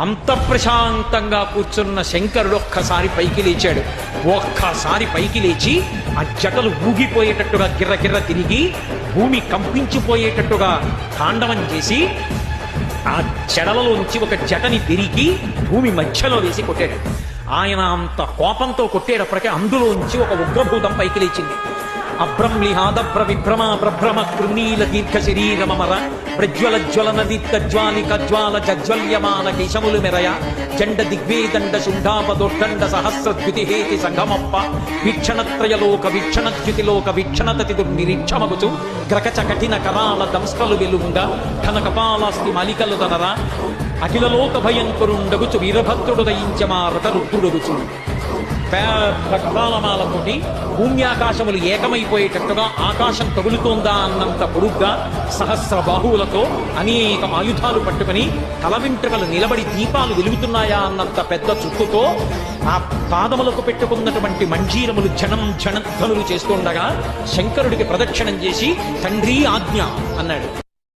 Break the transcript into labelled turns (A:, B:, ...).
A: అంత ప్రశాంతంగా కూర్చున్న శంకరుడు ఒక్కసారి పైకి లేచాడు. ఒక్కసారి పైకి లేచి ఆ జటలు ఊగిపోయేటట్టుగా గిర్రగిర్ర తిరిగి భూమి కంపించిపోయేటట్టుగా తాండవం చేసి ఆ చెడలలోంచి ఒక జటని తిరిగి భూమి మధ్యలో వేసి కొట్టాడు. ఆయన అంత కోపంతో కొట్టేటప్పటికే అందులోంచి ఒక ఉగ్రభూతం పైకి లేచింది. అభ్రంలిహాదభ్ర విభ్రమ ప్రభ్రమ కృణీల దీర్ఘ శరీరమర ప్రజ్వల జ్వలన దీప్త జ్వాలిక జ్వాల జజ్వల్యమాన కేశములు మెరయ జండ దిగ్వేదండ శుంఠాపదోడ్డండ సహస్రద్యుతిహేతి సంగమప్ప వీక్షణత్రయలోక వీక్షణద్యుతిలోక వీక్షణతతి దుర్నిరీక్షమగుచు గ్రకచ కఠిన కరాల దంస్ట్రలు వెలుంగ ఘన కపాలాస్తి మలికలు తనర అఖిలలోక భయంకరుండగుచు వీరభద్రుడు దయించమా రథరుద్రుడగుచు పెద్ద కపాలమాలతోటి భూమ్యాకాశములు ఏకమైపోయేటట్టుగా ఆకాశం తగులుతోందా అన్నంత పొడుగ్గా సహస్ర బాహువులతో అనేక ఆయుధాలు పట్టుకుని తల వెంట్రుకలు నిలబడి దీపాలు వెలుగుతున్నాయా అన్నంత పెద్ద చుట్టుతో ఆ పాదములకు పెట్టుకున్నటువంటి మంజీరములు జనధ్వనులు చేస్తుండగా శంకరుడికి ప్రదక్షిణం చేసి తండ్రి ఆజ్ఞ అన్నాడు.